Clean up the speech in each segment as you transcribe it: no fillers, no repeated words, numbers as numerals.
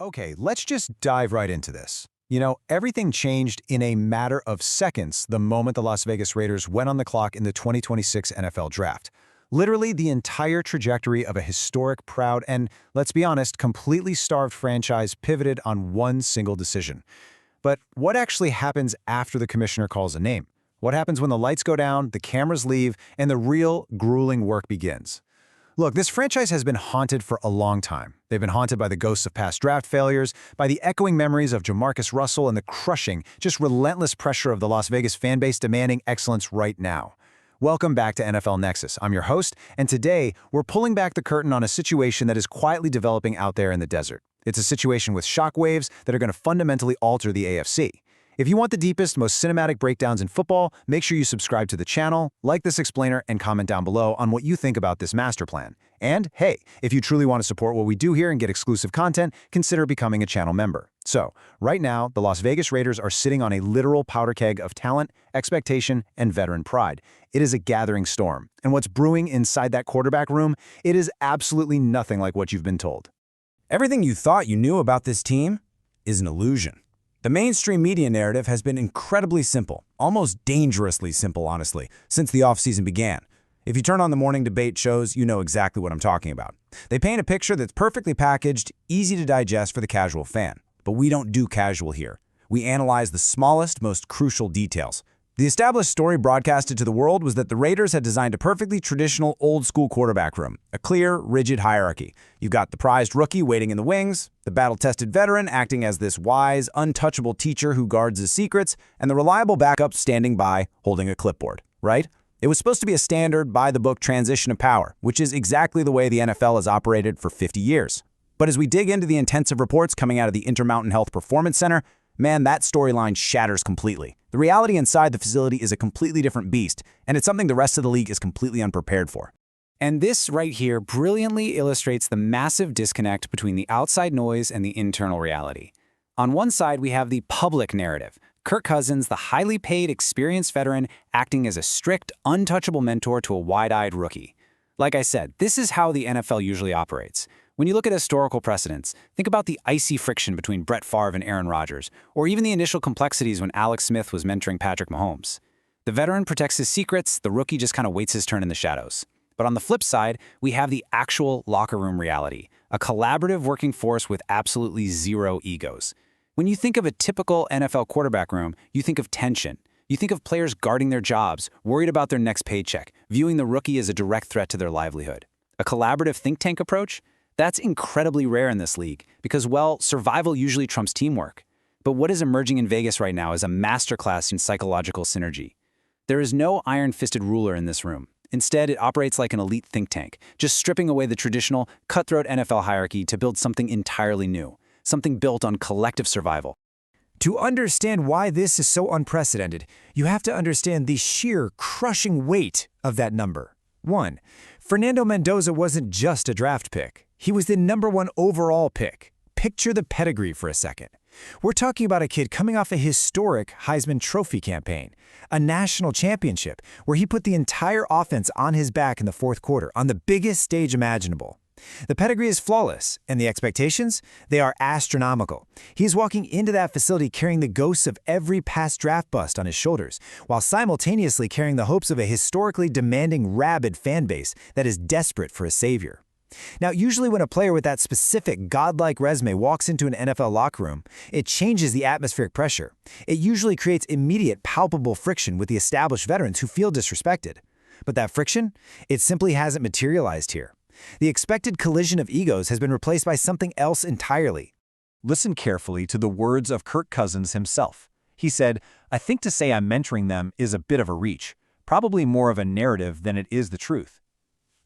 Okay, let's just dive right into this. Everything changed in a matter of seconds the moment the Las Vegas Raiders went on the clock in the 2026 NFL Draft. Literally, the entire trajectory of a historic, proud, and, let's be honest, completely starved franchise pivoted on one single decision. But what actually happens after the commissioner calls a name? What happens when the lights go down, the cameras leave, and the real, grueling work begins? Look, this franchise has been haunted for a long time. They've been haunted by the ghosts of past draft failures, by the echoing memories of Jamarcus Russell, and the crushing, just relentless pressure of the Las Vegas fanbase demanding excellence right now. Welcome back to NFL Nexus. I'm your host, and today we're pulling back the curtain on a situation that is quietly developing out there in the desert. It's a situation with shockwaves that are going to fundamentally alter the AFC. If you want the deepest, most cinematic breakdowns in football, make sure you subscribe to the channel, like this explainer, and comment down below on what you think about this master plan. And hey, if you truly want to support what we do here and get exclusive content, consider becoming a channel member. So, right now, the Las Vegas Raiders are sitting on a literal powder keg of talent, expectation, and veteran pride. It is a gathering storm. And what's brewing inside that quarterback room, it is absolutely nothing like what you've been told. Everything you thought you knew about this team is an illusion. The mainstream media narrative has been incredibly simple, almost dangerously simple, honestly, since the offseason began. If you turn on the morning debate shows, you know exactly what I'm talking about. They paint a picture that's perfectly packaged, easy to digest for the casual fan. But we don't do casual here. We analyze the smallest, most crucial details. The established story broadcasted to the world was that the Raiders had designed a perfectly traditional old-school quarterback room, a clear, rigid hierarchy. You've got the prized rookie waiting in the wings, the battle-tested veteran acting as this wise, untouchable teacher who guards his secrets, and the reliable backup standing by, holding a clipboard, right? It was supposed to be a standard, by-the-book transition of power, which is exactly the way the NFL has operated for 50 years. But as we dig into the intensive reports coming out of the Intermountain Health Performance Center, man, that storyline shatters completely. The reality inside the facility is a completely different beast, and it's something the rest of the league is completely unprepared for. And this right here brilliantly illustrates the massive disconnect between the outside noise and the internal reality. On one side, we have the public narrative. Kirk Cousins, the highly paid, experienced veteran, acting as a strict, untouchable mentor to a wide-eyed rookie. Like I said, this is how the NFL usually operates. When you look at historical precedents, think about the icy friction between Brett Favre and Aaron Rodgers, or even the initial complexities when Alex Smith was mentoring Patrick Mahomes. The veteran protects his secrets, the rookie just kind of waits his turn in the shadows. But on the flip side, we have the actual locker room reality, a collaborative working force with absolutely zero egos. When you think of a typical NFL quarterback room, you think of tension. You think of players guarding their jobs, worried about their next paycheck, viewing the rookie as a direct threat to their livelihood. A collaborative think tank approach? That's incredibly rare in this league because, well, survival usually trumps teamwork. But what is emerging in Vegas right now is a masterclass in psychological synergy. There is no iron-fisted ruler in this room. Instead, it operates like an elite think tank, just stripping away the traditional, cutthroat NFL hierarchy to build something entirely new, something built on collective survival. To understand why this is so unprecedented, you have to understand the sheer, crushing weight of that number. 1. Fernando Mendoza wasn't just a draft pick. He was the #1 overall pick. Picture the pedigree for a second. We're talking about a kid coming off a historic Heisman Trophy campaign, a national championship where he put the entire offense on his back in the fourth quarter on the biggest stage imaginable. The pedigree is flawless, and the expectations? They are astronomical. He's walking into that facility carrying the ghosts of every past draft bust on his shoulders, while simultaneously carrying the hopes of a historically demanding, rabid fan base that is desperate for a savior. Now, usually when a player with that specific godlike resume walks into an NFL locker room, it changes the atmospheric pressure. It usually creates immediate, palpable friction with the established veterans who feel disrespected. But that friction? It simply hasn't materialized here. The expected collision of egos has been replaced by something else entirely. Listen carefully to the words of Kirk Cousins himself. He said, "I think to say I'm mentoring them is a bit of a reach, probably more of a narrative than it is the truth."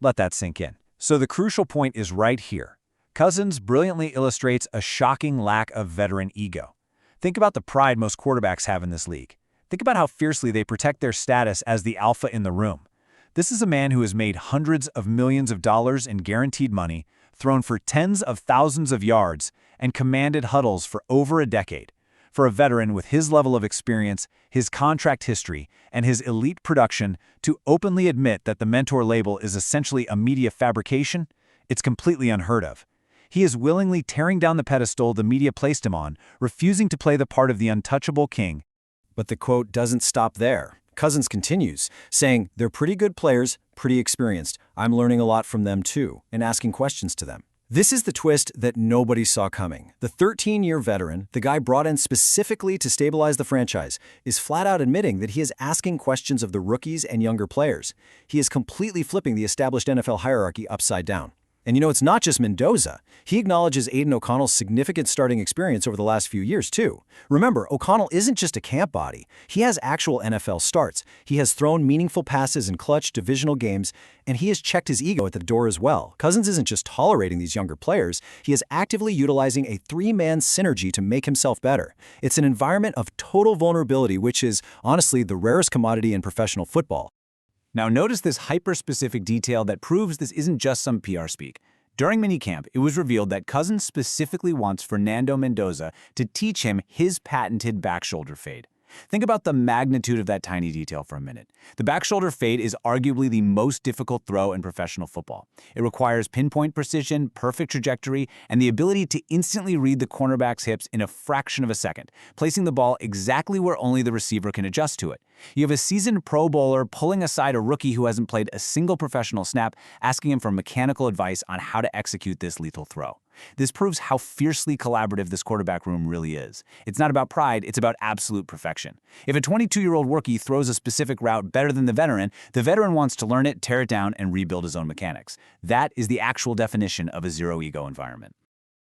Let that sink in. So the crucial point is right here. Cousins brilliantly illustrates a shocking lack of veteran ego. Think about the pride most quarterbacks have in this league. Think about how fiercely they protect their status as the alpha in the room. This is a man who has made hundreds of millions of dollars in guaranteed money, thrown for tens of thousands of yards, and commanded huddles for over a decade. For a veteran with his level of experience, his contract history, and his elite production to openly admit that the mentor label is essentially a media fabrication, it's completely unheard of. He is willingly tearing down the pedestal the media placed him on, refusing to play the part of the untouchable king. But the quote doesn't stop there. Cousins continues, saying, "They're pretty good players, pretty experienced. I'm learning a lot from them too, and asking questions to them." This is the twist that nobody saw coming. The 13-year veteran, the guy brought in specifically to stabilize the franchise, is flat out admitting that he is asking questions of the rookies and younger players. He is completely flipping the established NFL hierarchy upside down. And it's not just Mendoza. He acknowledges Aiden O'Connell's significant starting experience over the last few years, too. Remember, O'Connell isn't just a camp body. He has actual NFL starts. He has thrown meaningful passes in clutch divisional games, and he has checked his ego at the door as well. Cousins isn't just tolerating these younger players. He is actively utilizing a three-man synergy to make himself better. It's an environment of total vulnerability, which is, honestly, the rarest commodity in professional football. Now notice this hyper-specific detail that proves this isn't just some PR speak. During minicamp, it was revealed that Cousins specifically wants Fernando Mendoza to teach him his patented back shoulder fade. Think about the magnitude of that tiny detail for a minute. The back shoulder fade is arguably the most difficult throw in professional football. It requires pinpoint precision, perfect trajectory, and the ability to instantly read the cornerback's hips in a fraction of a second, placing the ball exactly where only the receiver can adjust to it. You have a seasoned Pro Bowler pulling aside a rookie who hasn't played a single professional snap, asking him for mechanical advice on how to execute this lethal throw. This proves how fiercely collaborative this quarterback room really is. It's not about pride, it's about absolute perfection. If a 22-year-old rookie throws a specific route better than the veteran wants to learn it, tear it down, and rebuild his own mechanics. That is the actual definition of a zero-ego environment.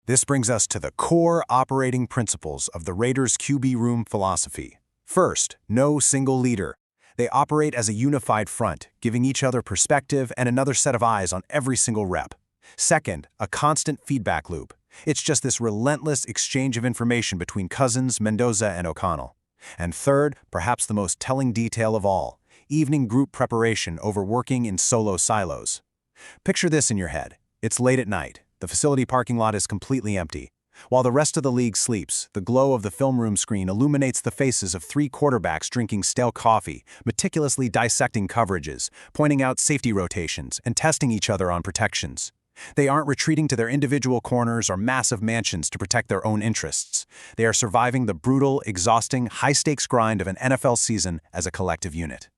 This brings us to the core operating principles of the Raiders' QB room philosophy. First, no single leader. They operate as a unified front, giving each other perspective and another set of eyes on every single rep. Second, a constant feedback loop. It's just this relentless exchange of information between Cousins, Mendoza, and O'Connell. And third, perhaps the most telling detail of all, evening group preparation over working in solo silos. Picture this in your head. It's late at night. The facility parking lot is completely empty. While the rest of the league sleeps, the glow of the film room screen illuminates the faces of three quarterbacks drinking stale coffee, meticulously dissecting coverages, pointing out safety rotations, and testing each other on protections. They aren't retreating to their individual corners or massive mansions to protect their own interests. They are surviving the brutal, exhausting, high-stakes grind of an NFL season as a collective unit.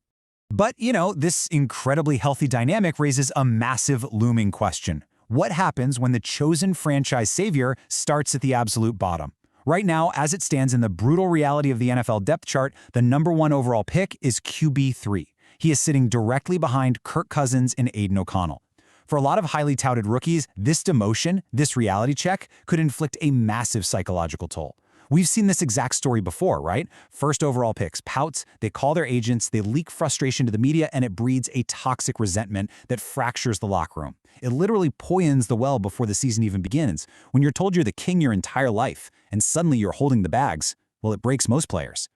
But, this incredibly healthy dynamic raises a massive looming question. What happens when the chosen franchise savior starts at the absolute bottom? Right now, as it stands in the brutal reality of the NFL depth chart, the #1 overall pick is QB3. He is sitting directly behind Kirk Cousins and Aiden O'Connell. For a lot of highly touted rookies, this demotion, this reality check, could inflict a massive psychological toll. We've seen this exact story before, right? First overall picks pouts, they call their agents, they leak frustration to the media, and it breeds a toxic resentment that fractures the locker room. It literally poisons the well before the season even begins. When you're told you're the king your entire life, and suddenly you're holding the bags, well, it breaks most players.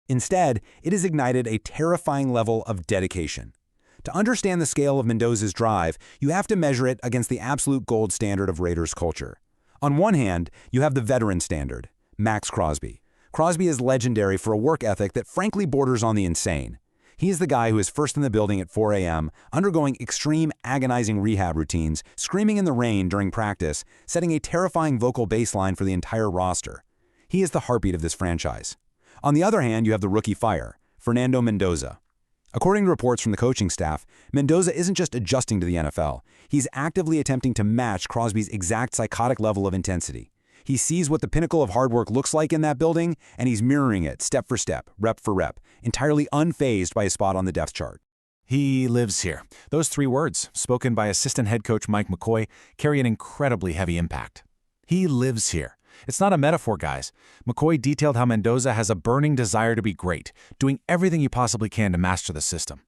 Instead, it has ignited a terrifying level of dedication. To understand the scale of Mendoza's drive, you have to measure it against the absolute gold standard of Raiders culture. On one hand, you have the veteran standard, Max Crosby. Crosby is legendary for a work ethic that frankly borders on the insane. He is the guy who is first in the building at 4 a.m., undergoing extreme, agonizing rehab routines, screaming in the rain during practice, setting a terrifying vocal baseline for the entire roster. He is the heartbeat of this franchise. On the other hand, you have the rookie fire, Fernando Mendoza. According to reports from the coaching staff, Mendoza isn't just adjusting to the NFL. He's actively attempting to match Crosby's exact psychotic level of intensity. He sees what the pinnacle of hard work looks like in that building, and he's mirroring it step for step, rep for rep, entirely unfazed by his spot on the depth chart. He lives here. Those 3 words, spoken by assistant head coach Mike McCoy, carry an incredibly heavy impact. He lives here. It's not a metaphor, guys. McCoy detailed how Mendoza has a burning desire to be great, doing everything he possibly can to master the system.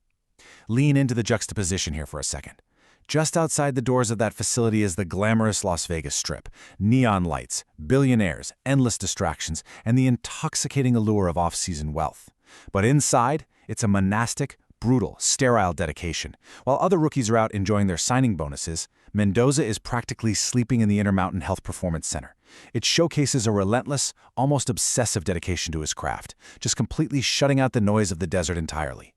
Lean into the juxtaposition here for a second. Just outside the doors of that facility is the glamorous Las Vegas Strip. Neon lights, billionaires, endless distractions, and the intoxicating allure of off-season wealth. But inside, it's a monastic, brutal, sterile dedication. While other rookies are out enjoying their signing bonuses, Mendoza is practically sleeping in the Intermountain Health Performance Center. It showcases a relentless, almost obsessive dedication to his craft, just completely shutting out the noise of the desert entirely.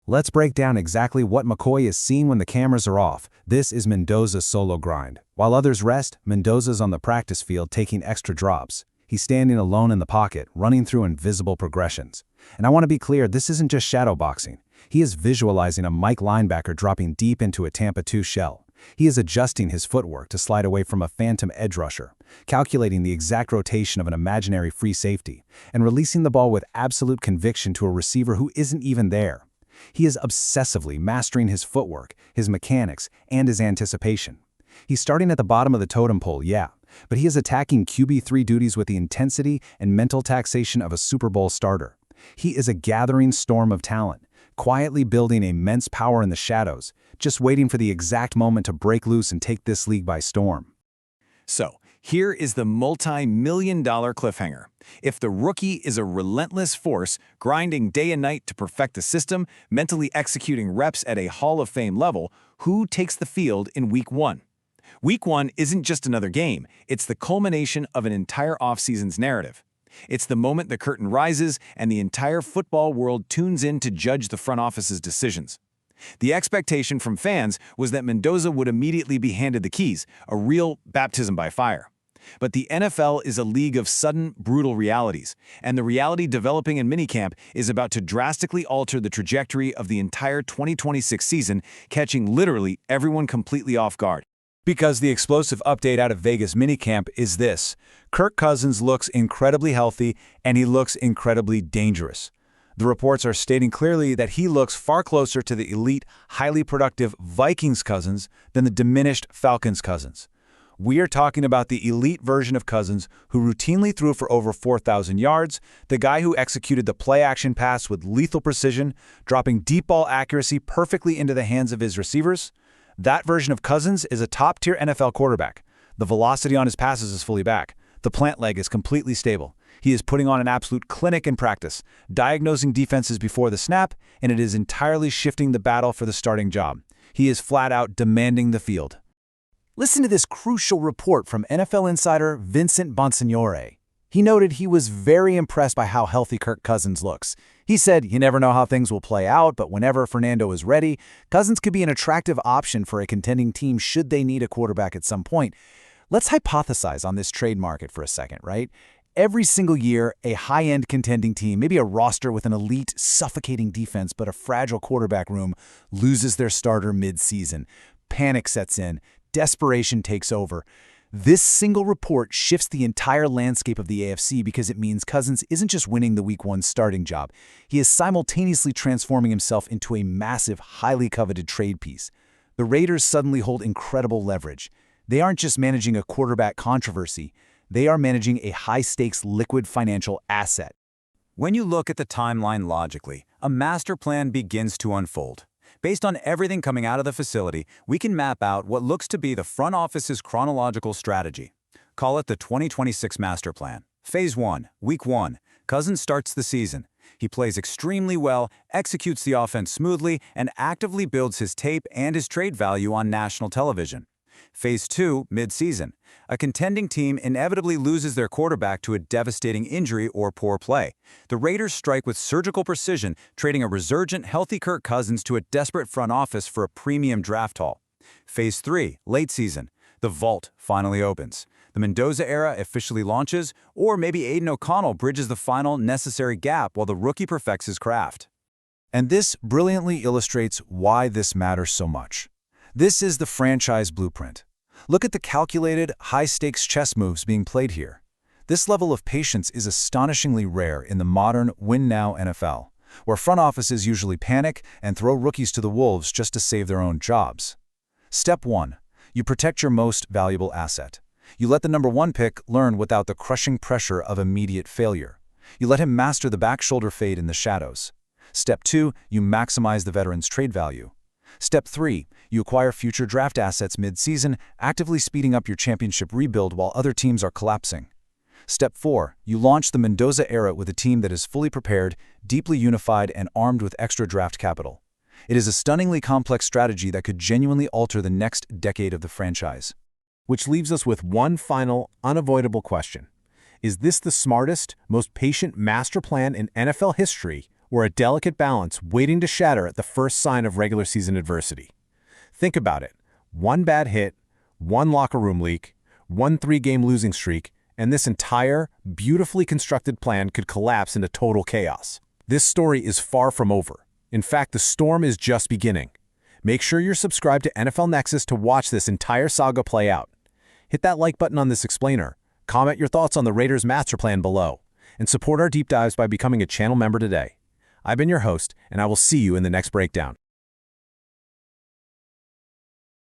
Let's break down exactly what McCoy is seeing when the cameras are off. This is Mendoza's solo grind. While others rest, Mendoza's on the practice field taking extra drops. He's standing alone in the pocket, running through invisible progressions. And I want to be clear, this isn't just shadow boxing. He is visualizing a Mike linebacker dropping deep into a Tampa 2 shell. He is adjusting his footwork to slide away from a phantom edge rusher, calculating the exact rotation of an imaginary free safety, and releasing the ball with absolute conviction to a receiver who isn't even there. He is obsessively mastering his footwork, his mechanics, and his anticipation. He's starting at the bottom of the totem pole, yeah, but he is attacking QB3 duties with the intensity and mental taxation of a Super Bowl starter. He is a gathering storm of talent, quietly building immense power in the shadows, just waiting for the exact moment to break loose and take this league by storm. So, here is the multi-million-dollar cliffhanger. If the rookie is a relentless force, grinding day and night to perfect the system, mentally executing reps at a Hall of Fame level, who takes the field in Week 1? Week 1 isn't just another game, it's the culmination of an entire offseason's narrative. It's the moment the curtain rises and the entire football world tunes in to judge the front office's decisions. The expectation from fans was that Mendoza would immediately be handed the keys, a real baptism by fire. But the NFL is a league of sudden, brutal realities, and the reality developing in minicamp is about to drastically alter the trajectory of the entire 2026 season, catching literally everyone completely off guard. Because the explosive update out of Vegas minicamp is this: Kirk Cousins looks incredibly healthy and he looks incredibly dangerous. The reports are stating clearly that he looks far closer to the elite, highly productive Vikings Cousins than the diminished Falcons Cousins. We are talking about the elite version of Cousins who routinely threw for over 4,000 yards, the guy who executed the play-action pass with lethal precision, dropping deep ball accuracy perfectly into the hands of his receivers. That version of Cousins is a top-tier NFL quarterback. The velocity on his passes is fully back. The plant leg is completely stable. He is putting on an absolute clinic in practice, diagnosing defenses before the snap, and it is entirely shifting the battle for the starting job. He is flat out demanding the field. Listen to this crucial report from NFL insider Vincent Bonsignore. He noted he was very impressed by how healthy Kirk Cousins looks. He said, "You never know how things will play out, but whenever Fernando is ready, Cousins could be an attractive option for a contending team should they need a quarterback at some point." Let's hypothesize on this trade market for a second, right? Every single year, a high-end contending team, maybe a roster with an elite, suffocating defense but a fragile quarterback room, loses their starter mid-season. Panic sets in. Desperation takes over. This single report shifts the entire landscape of the AFC because it means Cousins isn't just winning the Week 1 starting job. He is simultaneously transforming himself into a massive, highly coveted trade piece. The Raiders suddenly hold incredible leverage. They aren't just managing a quarterback controversy. They are managing a high-stakes liquid financial asset. When you look at the timeline logically, a master plan begins to unfold. Based on everything coming out of the facility, we can map out what looks to be the front office's chronological strategy. Call it the 2026 master plan. Phase 1, Week 1. Cousins starts the season. He plays extremely well, executes the offense smoothly, and actively builds his tape and his trade value on national television. Phase 2, mid-season. A contending team inevitably loses their quarterback to a devastating injury or poor play. The Raiders strike with surgical precision, trading a resurgent, healthy Kirk Cousins to a desperate front office for a premium draft haul. Phase 3, late season. The vault finally opens. The Mendoza era officially launches, or maybe Aiden O'Connell bridges the final necessary gap while the rookie perfects his craft. And this brilliantly illustrates why this matters so much. This is the franchise blueprint. Look at the calculated, high-stakes chess moves being played here. This level of patience is astonishingly rare in the modern win-now NFL, where front offices usually panic and throw rookies to the wolves just to save their own jobs. Step 1. You protect your most valuable asset. You let the number 1 pick learn without the crushing pressure of immediate failure. You let him master the back shoulder fade in the shadows. Step 2. You maximize the veteran's trade value. Step 3. You acquire future draft assets mid-season, actively speeding up your championship rebuild while other teams are collapsing. Step 4. You launch the Mendoza era with a team that is fully prepared, deeply unified, and armed with extra draft capital. It is a stunningly complex strategy that could genuinely alter the next decade of the franchise. Which leaves us with one final, unavoidable question. Is this the smartest, most patient master plan in NFL history, or a delicate balance waiting to shatter at the first sign of regular season adversity. Think about it. One bad hit, one locker room leak, one 3-game losing streak, and this entire, beautifully constructed plan could collapse into total chaos. This story is far from over. In fact, the storm is just beginning. Make sure you're subscribed to NFL Nexus to watch this entire saga play out. Hit that like button on this explainer, comment your thoughts on the Raiders' master plan below, and support our deep dives by becoming a channel member today. I've been your host, and I will see you in the next breakdown.